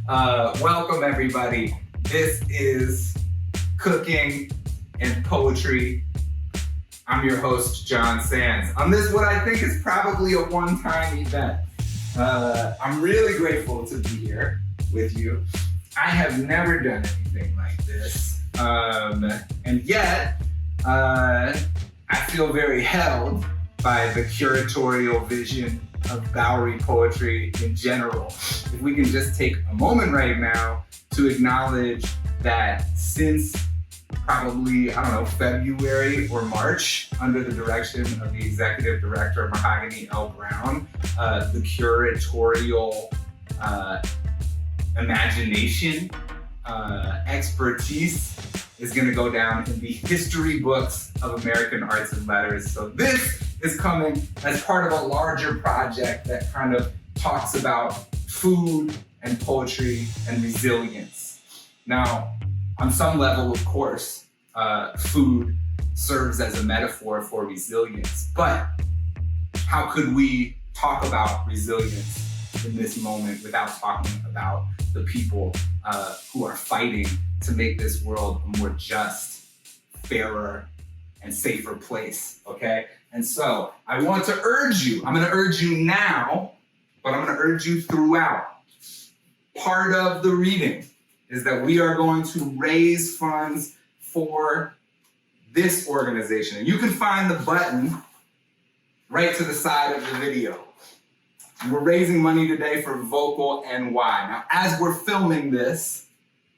Welcome, everybody. This is Cooking and Poetry. I'm your host, Jon Sands. On this, what I think is probably a one-time event. I'm really grateful to be here with you. I have never done anything like this. And yet, I feel very held by the curatorial vision of Bowery poetry in general. If we can just take a moment right now to acknowledge that since probably, February or March, under the direction of the executive director, Mahogany L. Brown, the curatorial imagination, expertise is going to go down in the history books of American arts and letters. So this is coming as part of a larger project that kind of talks about food and poetry and resilience. Now, on some level, of course, food serves as a metaphor for resilience, but how could we talk about resilience in this moment without talking about the people who are fighting to make this world a more just, fairer, and safer place, okay? And so I want to urge you, I'm gonna urge you now, but I'm gonna urge you throughout. Part of the reading is that we are going to raise funds for this organization. And you can find the button right to the side of the video. We're raising money today for Vocal NY. Now, as we're filming this,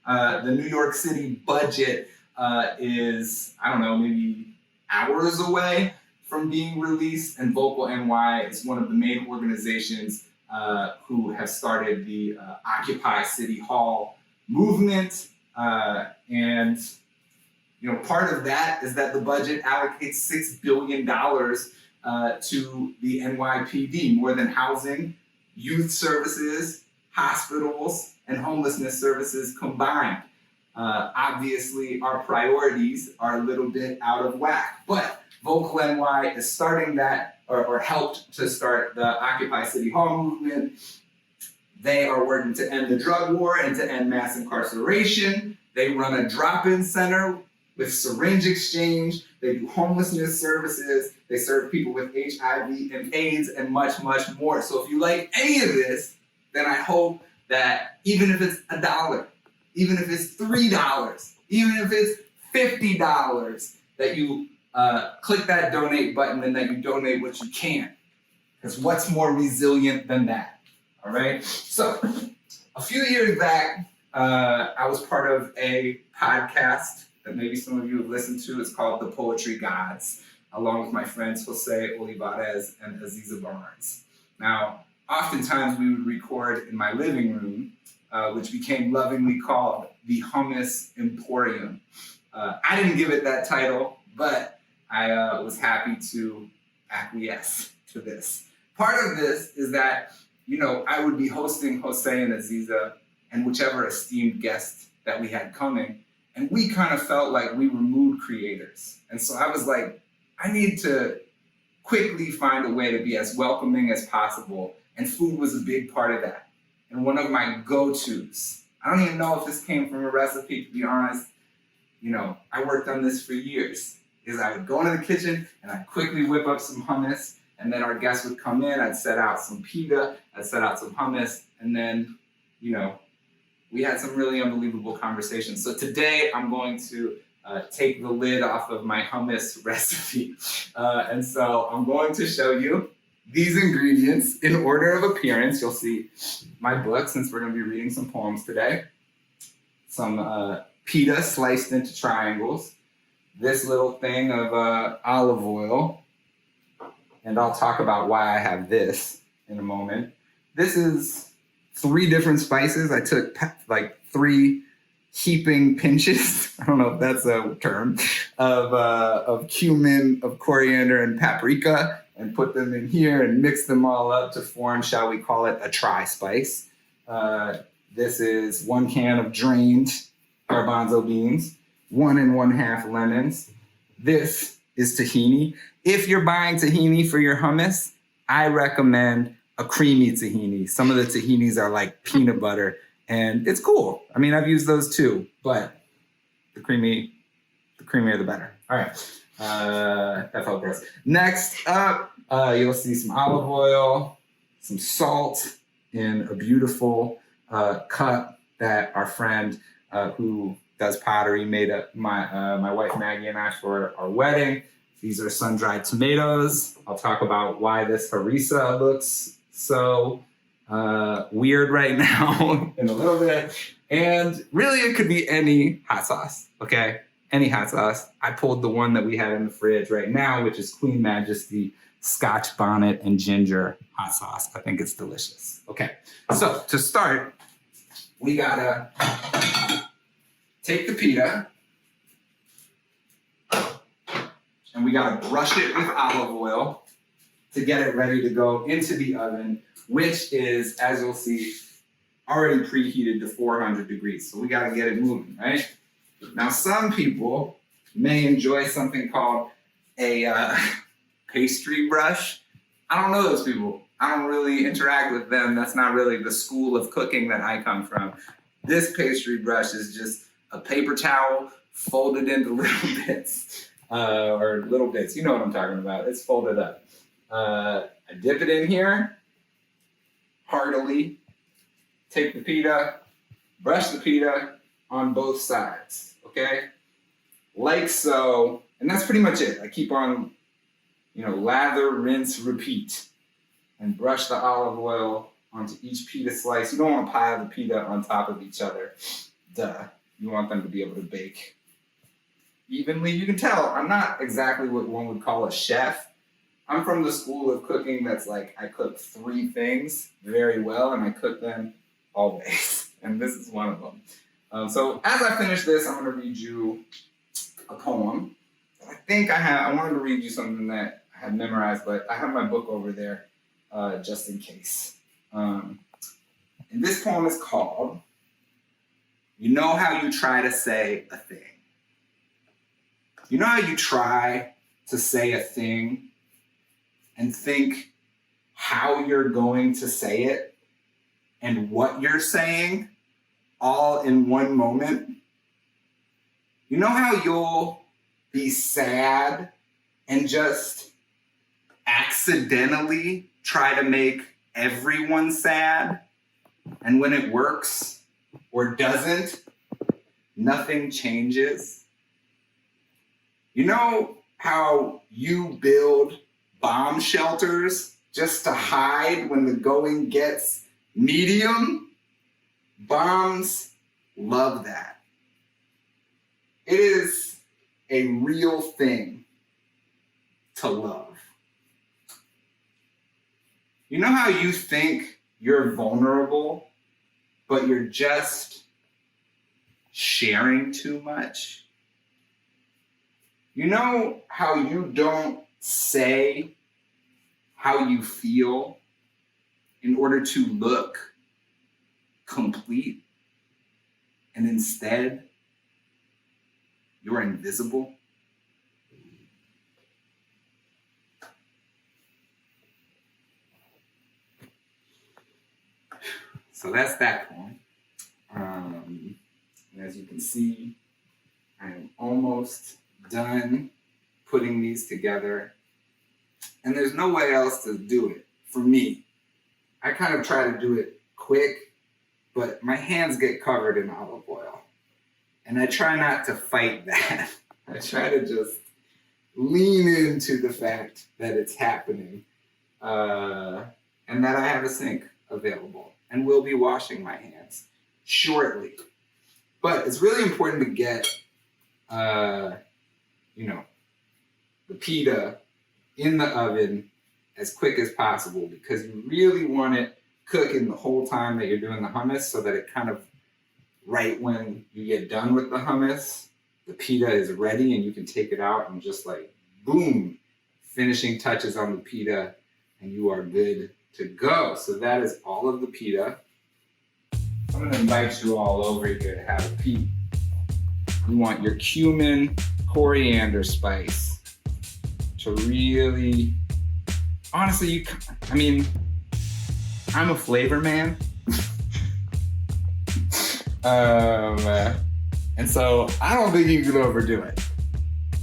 the New York City budget is, maybe hours away from being released, and Vocal NY is one of the main organizations who have started the Occupy City Hall movement. And part of that is that the budget allocates $6 billion to the NYPD, more than housing, youth services, hospitals, and homelessness services combined. Obviously, our priorities are a little bit out of whack, but Vocal NY is starting that, or helped to start the Occupy City Hall movement. They are working to end the drug war and to end mass incarceration. They run a drop-in center with syringe exchange. They do homelessness services. They serve people with HIV and AIDS and much, much more. So if you like any of this, then I hope that even if it's $1, even if it's $3, even if it's $50, that you click that donate button and that you donate what you can. Because what's more resilient than that? All right? So a few years back, I was part of a podcast that maybe some of you have listened to. It's called The Poetry Gods, along with my friends Jose Olivares and Aziza Barnes. Now, oftentimes we would record in my living room, which became lovingly called the Hummus Emporium. I didn't give it that title, but I was happy to acquiesce to this. Part of this is that, I would be hosting Jose and Aziza and whichever esteemed guest that we had coming, and we kind of felt like we were mood creators. And so I was like, I need to quickly find a way to be as welcoming as possible, and food was a big part of that. And one of my go-tos, I don't even know if this came from a recipe, to be honest, I worked on this for years, is I would go into the kitchen and I'd quickly whip up some hummus, and then our guests would come in, I'd set out some pita, I'd set out some hummus, and then, we had some really unbelievable conversations. So today I'm going to take the lid off of my hummus recipe. And so I'm going to show you these ingredients in order of appearance. You'll see my book, since we're going to be reading some poems today. Some pita sliced into triangles. This little thing of olive oil. And I'll talk about why I have this in a moment. This is 3 different spices. I took like 3 heaping pinches, I don't know if that's a term, of cumin, of coriander, and paprika, and put them in here and mix them all up to form, shall we call it, a tri-spice. This is 1 can of drained garbanzo beans, 1 1/2 lemons. This is tahini. If you're buying tahini for your hummus, I recommend a creamy tahini. Some of the tahinis are like peanut butter And it's cool. I mean, I've used those too, but the creamier the better. All right, that felt gross. Next up, you'll see some olive oil, some salt in a beautiful cup that our friend who does pottery made up my wife Maggie and I for our wedding. These are sun-dried tomatoes. I'll talk about why this harissa looks so weird right now in a little bit. And really, it could be any hot sauce, okay? Any hot sauce. I pulled the one that we have in the fridge right now, which is Queen Majesty Scotch Bonnet and Ginger hot sauce. I think it's delicious. Okay, so to start, we gotta take the pita and we gotta brush it with olive oil to get it ready to go into the oven, which is, as you'll see, already preheated to 400 degrees. So we gotta get it moving, right? Now, some people may enjoy something called a pastry brush. I don't know those people. I don't really interact with them. That's not really the school of cooking that I come from. This pastry brush is just a paper towel folded into little bits, or little bits. You know what I'm talking about. It's folded up. I dip it in here, heartily, take the pita, brush the pita on both sides, okay? Like so, and that's pretty much it. I keep on, lather, rinse, repeat, and brush the olive oil onto each pita slice. You don't want to pile the pita on top of each other. Duh. You want them to be able to bake evenly. You can tell I'm not exactly what one would call a chef. I'm from the school of cooking that's like, I cook 3 things very well, and I cook them always. And this is one of them. So as I finish this, I'm going to read you a poem. I wanted to read you something that I had memorized, but I have my book over there just in case. And this poem is called, You Know How You Try to Say a Thing. You know how you try to say a thing and think how you're going to say it and what you're saying all in one moment? You know how you'll be sad and just accidentally try to make everyone sad, and when it works or doesn't, nothing changes? You know how you build bomb shelters just to hide when the going gets medium? Bombs love that. It is a real thing to love. You know how you think you're vulnerable, but you're just sharing too much? You know how you don't say how you feel in order to look complete, and instead you're invisible? So that's that poem. And as you can see, I am almost done putting these together, and there's no way else to do it for me. I kind of try to do it quick, but my hands get covered in olive oil, and I try not to fight that. I try to just lean into the fact that it's happening, and that I have a sink available and will be washing my hands shortly. But it's really important to get, the pita in the oven as quick as possible, because you really want it cooking the whole time that you're doing the hummus, so that it kind of, right when you get done with the hummus, the pita is ready and you can take it out and just like, boom, finishing touches on the pita, and you are good to go. So that is all of the pita. I'm gonna invite you all over here to have a peek. You want your cumin, coriander spice to really, honestly, I'm a flavor man. And so I don't think you can overdo it,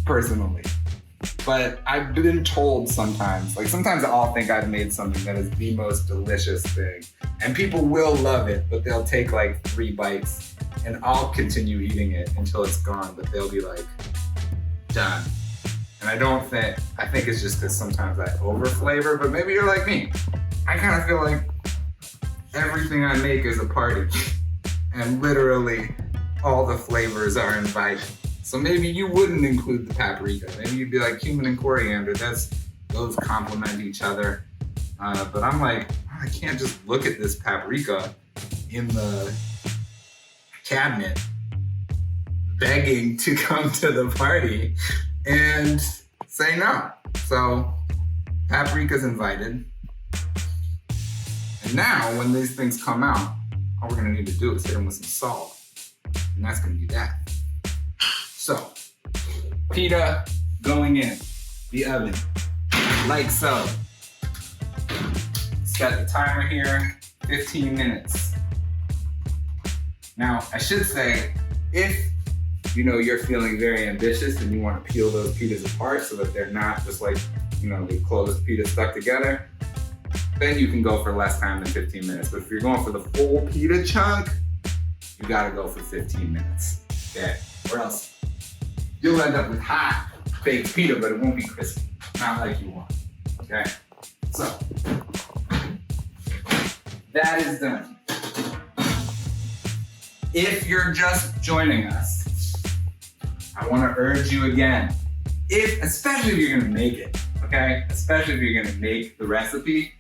personally. But I've been told sometimes I'll think I've made something that is the most delicious thing. And people will love it, but they'll take like 3 bites and I'll continue eating it until it's gone, but they'll be like, done. And I think it's just because sometimes I over flavor, but maybe you're like me. I kind of feel like everything I make is a party. And literally all the flavors are invited. So maybe you wouldn't include the paprika. Maybe you'd be like cumin and coriander. Those complement each other. But I'm like, I can't just look at this paprika in the cabinet begging to come to the party and say no. So paprika's invited. And now when these things come out, all we're gonna need to do is hit them with some salt. And that's gonna be that. So, pita going in the oven, like so. Set the timer here, 15 minutes. Now, I should say, if you're feeling very ambitious and you want to peel those pitas apart so that they're not just like, the closed pita stuck together, then you can go for less time than 15 minutes. But if you're going for the full pita chunk, you gotta go for 15 minutes, okay? Or else you'll end up with hot baked pita, but it won't be crispy, not like you want, okay? So, that is done. If you're just joining us, I wanna urge you again, especially if you're gonna make it, okay? Especially if you're gonna make the recipe,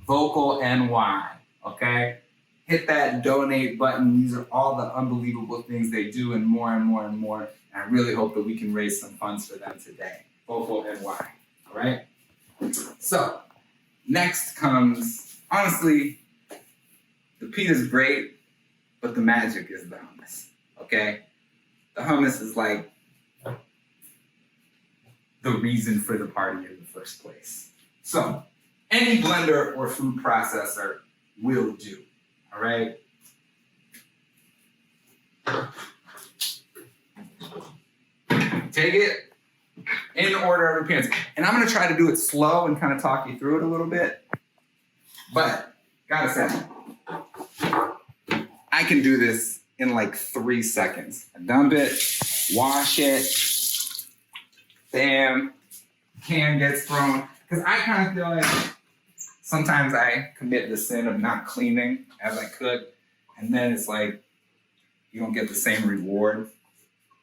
Vocal NY, okay? Hit that donate button. These are all the unbelievable things they do and more and more and more. And I really hope that we can raise some funds for them today. Vocal NY, all right? So, next comes, honestly, the pita's great, but the magic is the hummus, okay? The hummus is like the reason for the party in the first place. So, any blender or food processor will do, all right? Take it in order of appearance. And I'm gonna try to do it slow and kind of talk you through it a little bit. But, gotta say, I can do this in like 3 seconds. I dump it, wash it, bam, can gets thrown. Because I kind of feel like sometimes I commit the sin of not cleaning as I could, and then it's like you don't get the same reward.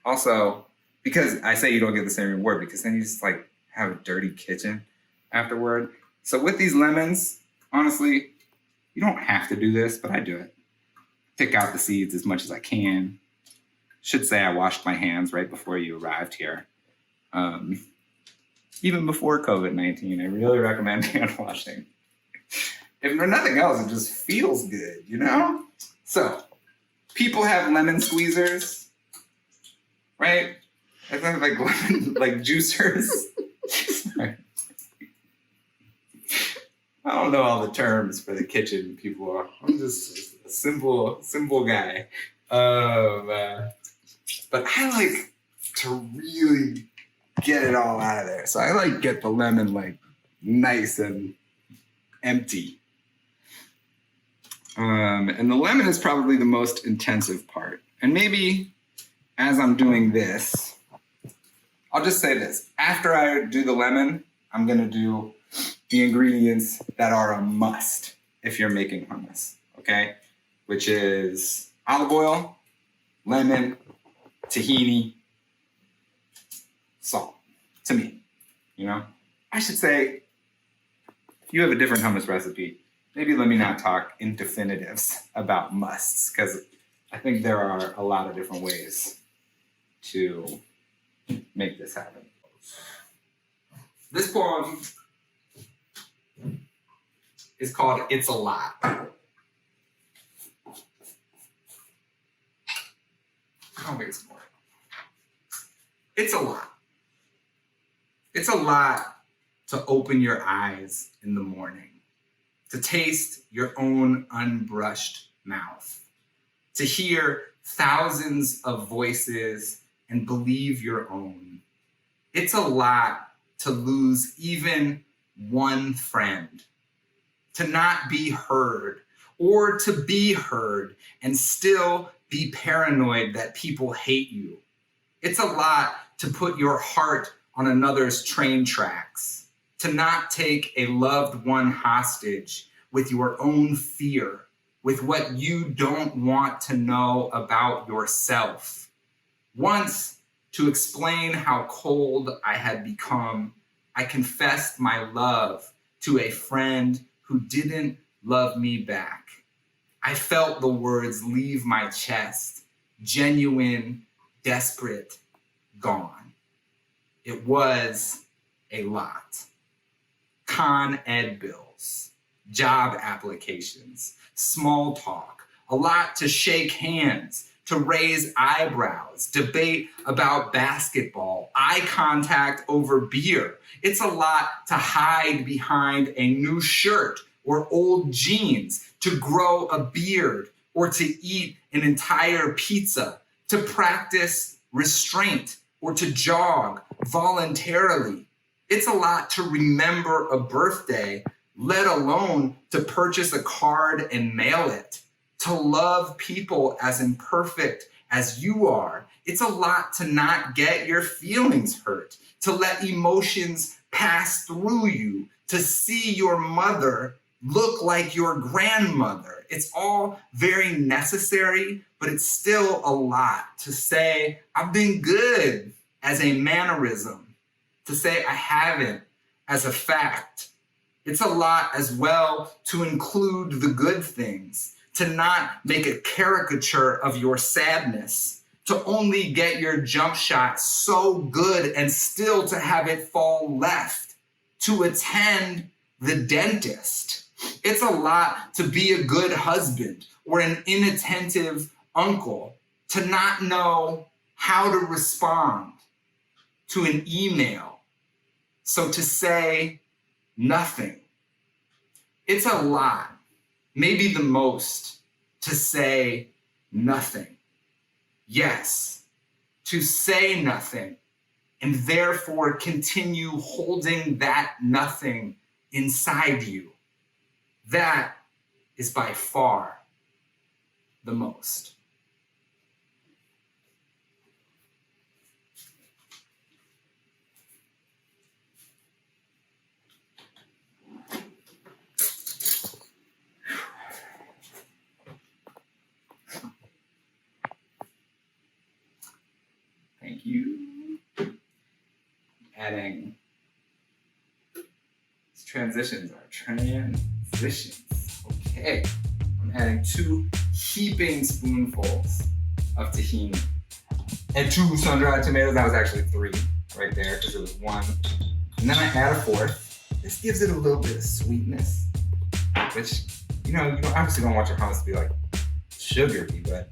Also, because I say you don't get the same reward because then you just like have a dirty kitchen afterward. So with these lemons, honestly, you don't have to do this, but I do it. Pick out the seeds as much as I can. Should say I washed my hands right before you arrived here. Even before COVID-19, I really recommend hand washing. If for nothing else, it just feels good, So, people have lemon squeezers, right? I think like lemon, like juicers. Sorry. I don't know all the terms for the kitchen, people. I'm just a simple guy. But I like to really get it all out of there. So I like get the lemon like nice and empty. And the lemon is probably the most intensive part. And maybe as I'm doing this, I'll just say this. After I do the lemon, I'm gonna do the ingredients that are a must if you're making hummus, okay? Which is olive oil, lemon, tahini, salt, to me, I should say, if you have a different hummus recipe, maybe let me not talk in definitives about musts, because I think there are a lot of different ways to make this happen. This poem is called It's a Lot. I don't think it's more. It's a lot. It's a lot to open your eyes in the morning, to taste your own unbrushed mouth, to hear thousands of voices and believe your own. It's a lot to lose even one friend, to not be heard, or to be heard and still be paranoid that people hate you. It's a lot to put your heart on another's train tracks, to not take a loved one hostage with your own fear, with what you don't want to know about yourself. Once, to explain how cold I had become, I confessed my love to a friend who didn't love me back. I felt the words leave my chest, genuine, desperate, gone. It was a lot. Con ed bills, job applications, small talk, a lot to shake hands, to raise eyebrows, debate about basketball, eye contact over beer. It's a lot to hide behind a new shirt or old jeans, to grow a beard or to eat an entire pizza, to practice restraint or to jog voluntarily. It's a lot to remember a birthday, let alone to purchase a card and mail it, to love people as imperfect as you are. It's a lot to not get your feelings hurt, to let emotions pass through you, to see your mother look like your grandmother. It's all very necessary, but it's still a lot to say, I've been good as a mannerism, to say I haven't as a fact. It's a lot as well to include the good things, to not make a caricature of your sadness, to only get your jump shot so good and still to have it fall left, to attend the dentist. It's a lot to be a good husband or an inattentive uncle, to not know how to respond to an email. So to say nothing. It's a lot, maybe the most, to say nothing. Yes, to say nothing and therefore continue holding that nothing inside you. That is by far the most. Thank you. Adding these transitions are transitions. Okay. I'm adding 2 heaping spoonfuls of tahini and 2 sun-dried tomatoes. That was actually 3 right there because it was 1. And then I add a 4th. This gives it a little bit of sweetness, which, you obviously don't want your hummus to be like sugary, but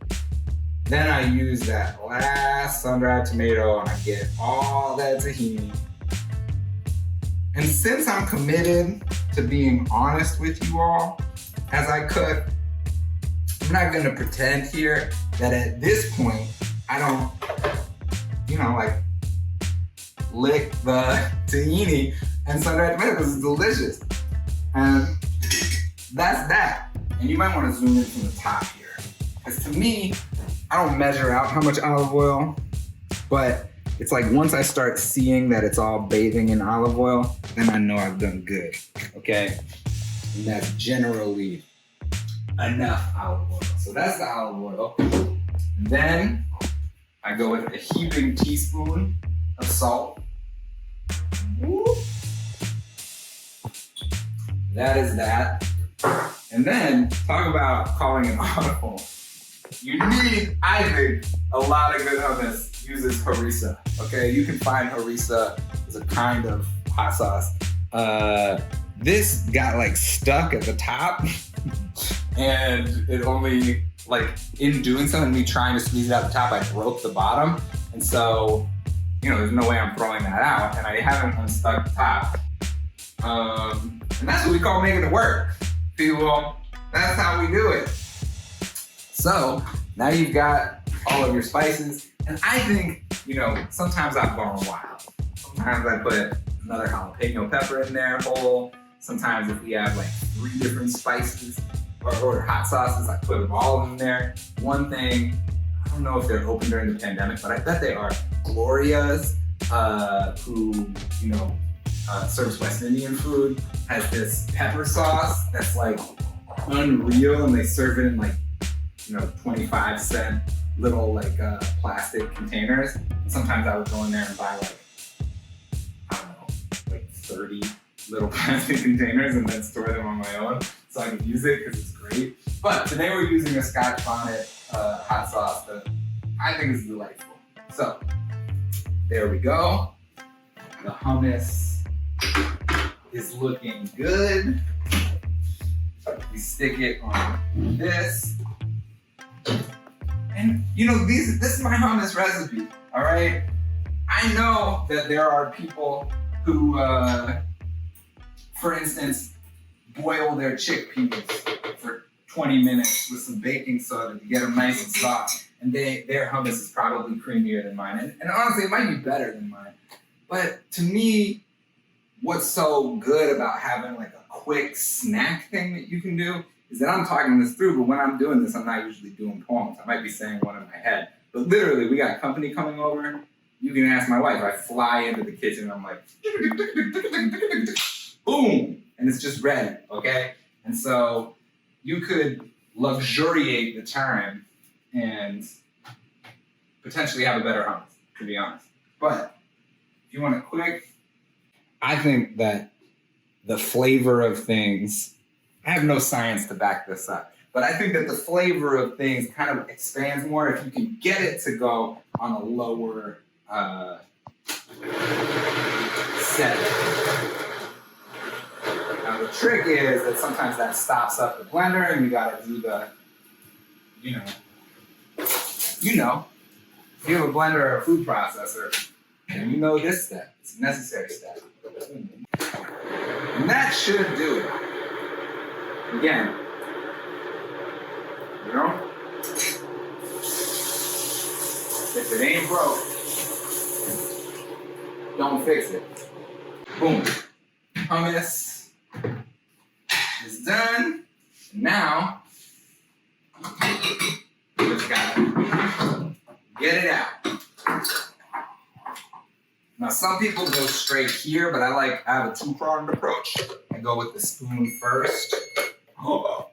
then I use that last sun-dried tomato and I get all that tahini. And since I'm committed to being honest with you all as I cook, I'm not gonna pretend here that at this point I don't, lick the tahini and sun-dried tomato because it's delicious. And that's that. And you might want to zoom in from the top here. Because to me, I don't measure out how much olive oil, but it's like once I start seeing that it's all bathing in olive oil, then I know I've done good, okay? And that's generally enough olive oil. So that's the olive oil. And then I go with a heaping teaspoon of salt. Woo. That is that. And then talk about calling it audible. You need, I think, a lot of good hummus uses harissa, okay? You can find harissa as a kind of hot sauce. This got stuck at the top and it only, in doing so and me trying to squeeze it out the top, I broke the bottom. And so, there's no way I'm throwing that out and I haven't unstuck the top. And that's what we call making it work, people. That's how we do it. So now you've got all of your spices. And I think, sometimes I've gone wild. Sometimes I put another jalapeno pepper in there whole. Sometimes if we have like 3 different spices or hot sauces, I put them all in there. One thing, I don't know if they're open during the pandemic, but I bet they are. Gloria's, who, serves West Indian food, has this pepper sauce that's like unreal, and they serve it in like, 25-cent little like plastic containers. And sometimes I would go in there and buy like, I don't know, like 30 little plastic containers and then store them on my own so I can use it because it's great. But today we're using a Scotch bonnet hot sauce that I think is delightful. So there we go. The hummus is looking good. We stick it on this. And this is my hummus recipe, all right? I know that there are people who, for instance, boil their chickpeas for 20 minutes with some baking soda to get them nice and soft. And their hummus is probably creamier than mine. And honestly, it might be better than mine. But to me, what's so good about having like a quick snack thing that you can do is that I'm talking this through, but when I'm doing this, I'm not usually doing poems. I might be saying one in my head. But literally, we got company coming over. You can ask my wife. I fly into the kitchen and I'm like, boom, and it's just ready, okay? And so you could luxuriate the time and potentially have a better hummus, to be honest. But if you want it quick, I think that the flavor of things, I have no science to back this up, but I think that the flavor of things kind of expands more if you can get it to go on a lower setting. Now the trick is that sometimes that stops up the blender and you gotta do the, if you have a blender or a food processor, and you know this step, it's a necessary step. And that should do it. Again, if it ain't broke, don't fix it. Boom. Hummus is done. Now, we just gotta get it out. Now, some people go straight here, but I have a 2-pronged approach. I go with the spoon first. Oh,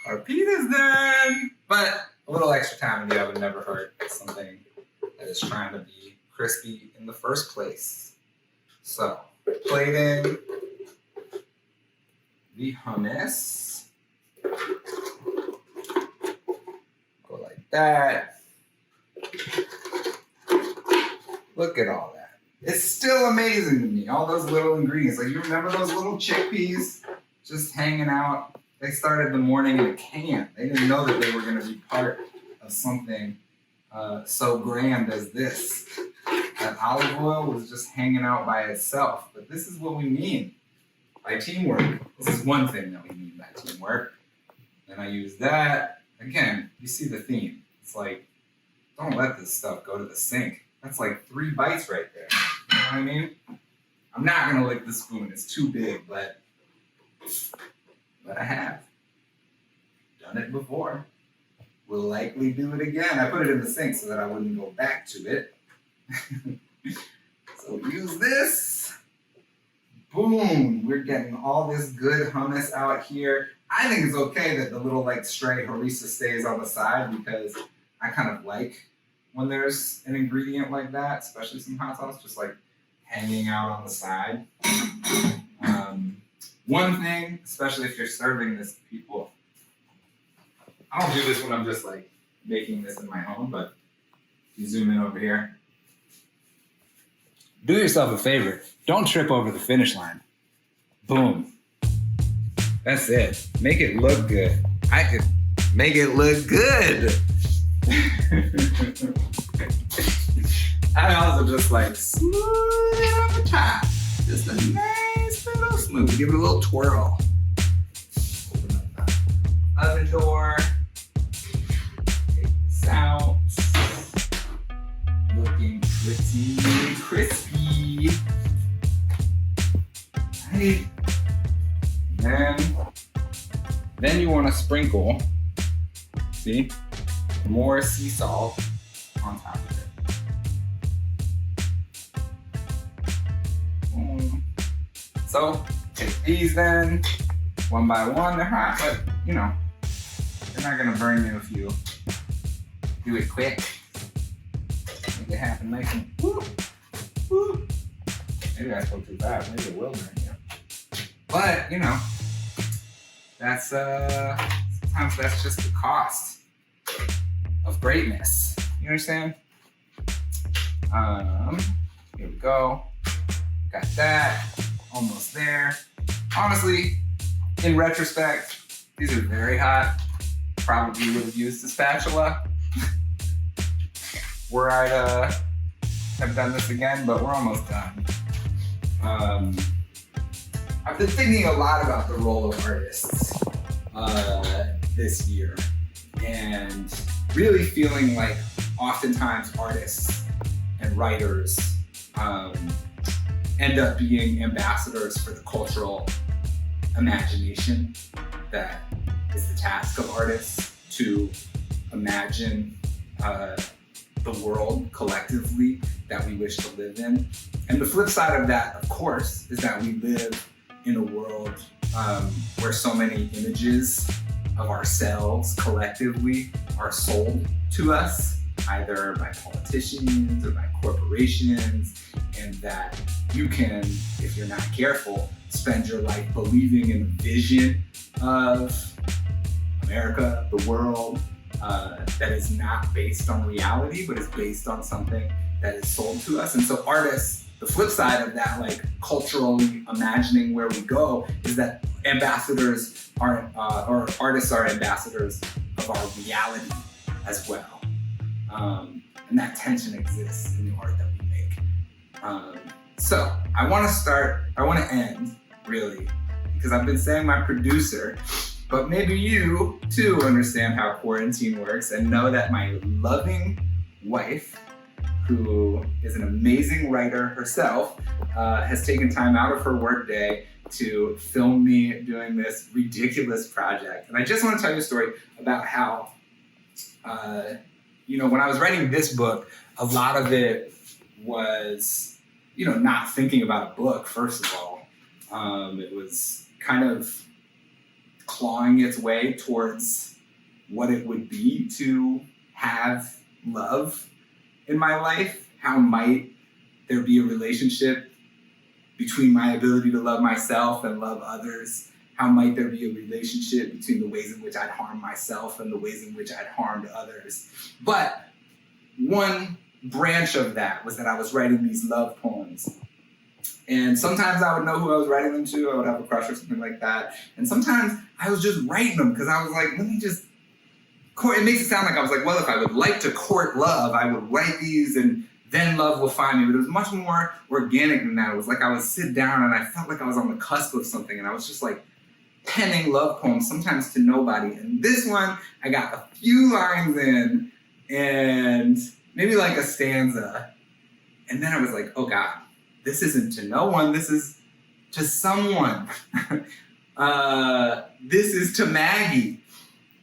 our pita's done. But a little extra time in the oven never hurt. Something that is trying to be crispy in the first place. So, plating the hummus. Go like that. Look at all that. It's still amazing to me, all those little ingredients. Like, you remember those little chickpeas just hanging out? They started the morning in a can. They didn't know that they were going to be part of something so grand as this. That olive oil was just hanging out by itself. But this is what we mean by teamwork. This is one thing that we mean by teamwork. Then I use that. Again, you see the theme. It's like, don't let this stuff go to the sink. That's like 3 bites right there. You know what I mean? I'm not gonna lick the spoon. It's too big, but I have done it before. We'll likely do it again. I put it in the sink so that I wouldn't go back to it. So use this. Boom. We're getting all this good hummus out here. I think it's okay that the little stray harissa stays on the side because I kind of like when there's an ingredient like that, especially some hot sauce, just hanging out on the side. One thing, especially if you're serving this to people, I don't do this when I'm just making this in my home, but if you zoom in over here, do yourself a favor. Don't trip over the finish line. Boom. That's it. Make it look good. I could make it look good. I also just smooth it on the top. Just a nice little smooth. Give it a little twirl. Open up the oven door. Take this out. See, crispy. Right. Then you want to sprinkle, see, more sea salt on top of it. So take these then, one by one. They're hot, but you know, they're not gonna burn you if you do it quick. Make it happen nice and whoop, whoop. Maybe I spoke too fast. Maybe it will burn you. But you know, that's sometimes that's just the cost of greatness. You understand? Here we go. Got that. Almost there. Honestly, in retrospect, these are very hot. Probably would have used a spatula where I'd have done this again, but we're almost done. I've been thinking a lot about the role of artists this year, and really feeling like oftentimes artists and writers end up being ambassadors for the cultural imagination that is the task of artists, to imagine the world collectively that we wish to live in. And the flip side of that, of course, is that we live in a world where so many images of ourselves collectively are sold to us, either by politicians or by corporations, and that you can, if you're not careful, spend your life believing in a vision of America, the world, that is not based on reality, but is based on something that is sold to us. And so artists, the flip side of that, like culturally imagining where we go, is that ambassadors are, or artists are ambassadors of our reality as well. And that tension exists in the art that we make. So I want to end really, because I've been saying my producer, but maybe you too understand how quarantine works and know that my loving wife, who is an amazing writer herself, has taken time out of her workday to film me doing this ridiculous project. And I just want to tell you a story about how, when I was writing this book, a lot of it was, not thinking about a book, first of all. It was kind of clawing its way towards what it would be to have love in my life. How might there be a relationship between my ability to love myself and love others? How might there be a relationship between the ways in which I'd harm myself and the ways in which I'd harmed others? But one branch of that was that I was writing these love poems. And sometimes I would know who I was writing them to. I would have a crush or something like that. And sometimes I was just writing them because I was like, let me just court. It makes it sound like I was like, well, if I would like to court love, I would write these and then love will find me. But it was much more organic than that. It was like I would sit down and I felt like I was on the cusp of something. And I was just like penning love poems, sometimes to nobody. And this one, I got a few lines in and maybe like a stanza. And then I was like, oh God, this isn't to no one. This is to someone. This is to Maggie.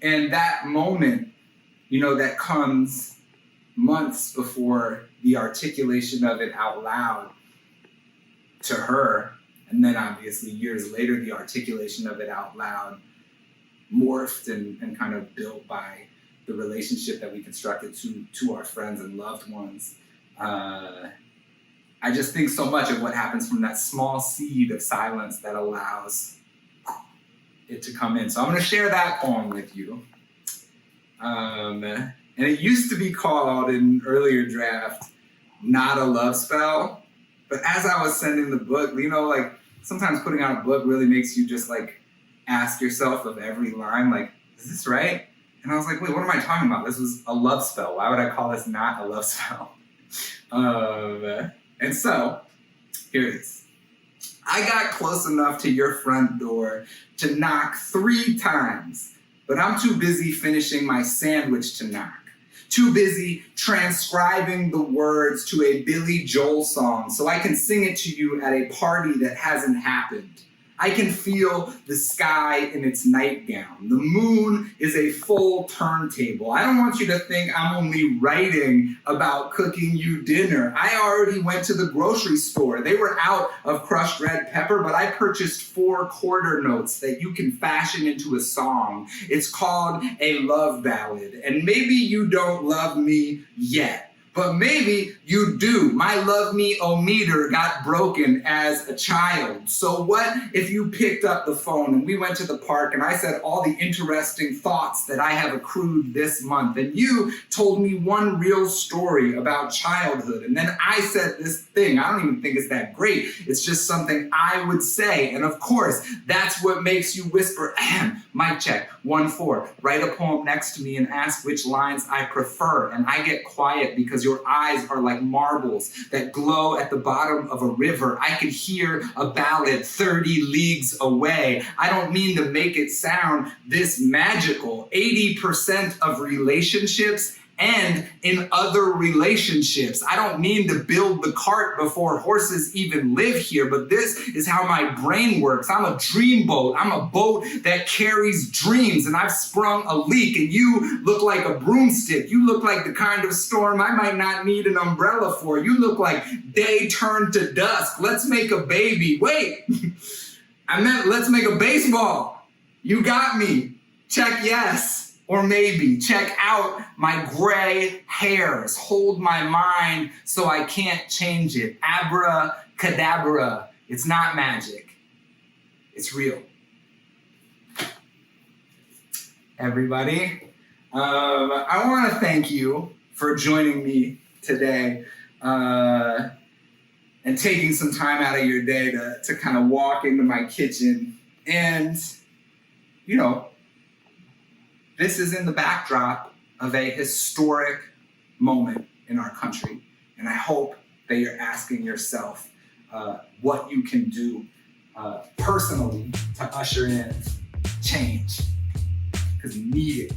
And that moment, that comes months before the articulation of it out loud to her. And then obviously years later, the articulation of it out loud morphed and kind of built by the relationship that we constructed to our friends and loved ones. I just think so much of what happens from that small seed of silence that allows it to come in. So I'm going to share that poem with you. And it used to be called in an earlier draft, Not a Love Spell. But as I was sending the book, sometimes putting out a book really makes you just ask yourself of every line, is this right? And I was like, wait, what am I talking about? This was a love spell. Why would I call this not a love spell? And so, here it is. I got close enough to your front door to knock 3 times, but I'm too busy finishing my sandwich to knock. too busy transcribing the words to a Billy Joel song so I can sing it to you at a party that hasn't happened. I can feel the sky in its nightgown. The moon is a full turntable. I don't want you to think I'm only writing about cooking you dinner. I already went to the grocery store. They were out of crushed red pepper, but I purchased 4 quarter notes that you can fashion into a song. It's called a love ballad. And maybe you don't love me yet. But maybe you do. My love me-o-meter got broken as a child. So what if you picked up the phone and we went to the park and I said all the interesting thoughts that I have accrued this month, and you told me one real story about childhood, and then I said this thing. I don't even think it's that great. It's just something I would say. And of course, that's what makes you whisper, ahem, mic check, 1-4. Write a poem next to me and ask which lines I prefer. And I get quiet because your eyes are like marbles that glow at the bottom of a river. I can hear a ballad 30 leagues away. I don't mean to make it sound this magical. 80% of relationships end in other relationships. I don't mean to build the cart before horses even live here, but this is how my brain works. I'm a dreamboat. I'm a boat that carries dreams, and I've sprung a leak, and you look like a broomstick. You look like the kind of storm I might not need an umbrella for. You look like day turned to dusk. Let's make a baby. Wait, I meant let's make a baseball. You got me. Check yes. Or maybe check out my gray hairs. Hold my mind so I can't change it. Abracadabra. It's not magic. It's real. Everybody, I want to thank you for joining me today and taking some time out of your day to kind of walk into my kitchen. And, you know, this is in the backdrop of a historic moment in our country. And I hope that you're asking yourself what you can do personally to usher in change, because we need it.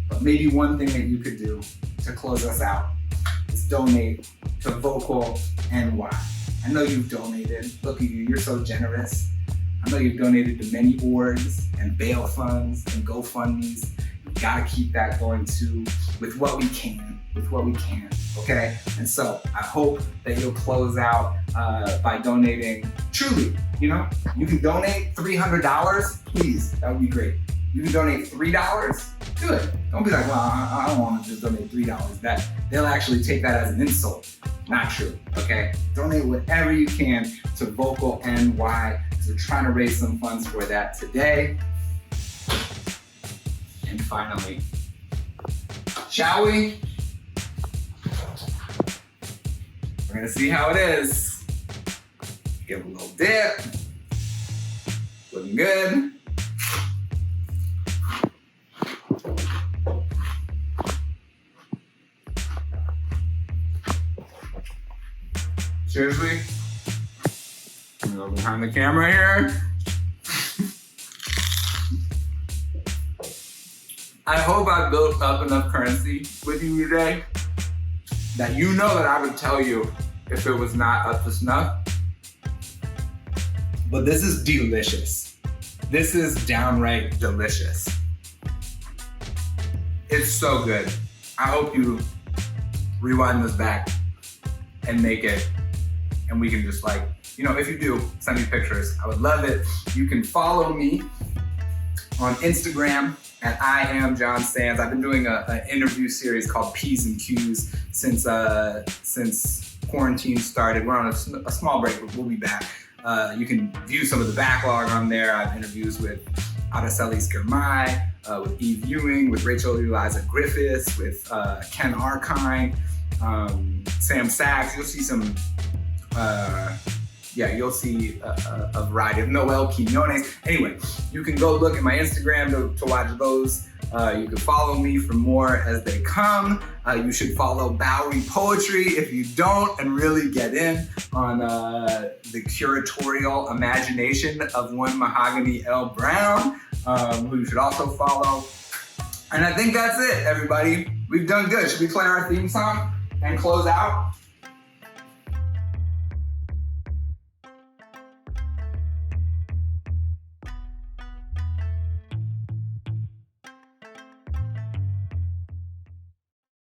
But maybe one thing that you could do to close us out is donate to Vocal NY. I know you've donated. Look at you, you're so generous. I know you've donated to many orgs and bail funds and GoFundMes. We've got to keep that going too with what we can, okay? And so I hope that you'll close out by donating truly, you know? You can donate $300, please, that would be great. You can donate $3, do it. Don't be like, well, I don't want to just donate $3. They'll actually take that as an insult. Not true, okay? Donate whatever you can to Vocal NY. We're trying to raise some funds for that today. And finally, shall we? We're gonna see how it is. Give a little dip. Looking good. Seriously? I'm gonna go behind the camera here. I hope I built up enough currency with you today that you know that I would tell you if it was not up to snuff. But this is delicious. This is downright delicious. It's so good. I hope you rewind this back and make it, and we can just like, you know, if you do, send me pictures. I would love it. You can follow me on Instagram at I am Jon Sands. I've been doing an interview series called P's and Q's since quarantine started. We're on a small break, but we'll be back. You can view some of the backlog on there. I have interviews with Araceli Skirmay, with Eve Ewing, with Rachel Eliza Griffiths, with Ken Arkine, Sam Sachs. You'll see some, you'll see a variety of Noel Quinones. Anyway, you can go look at my Instagram to watch those. You can follow me for more as they come. You should follow Bowery Poetry if you don't, and really get in on the curatorial imagination of one Mahogany L. Brown, who you should also follow. And I think that's it, everybody. We've done good. Should we play our theme song and close out?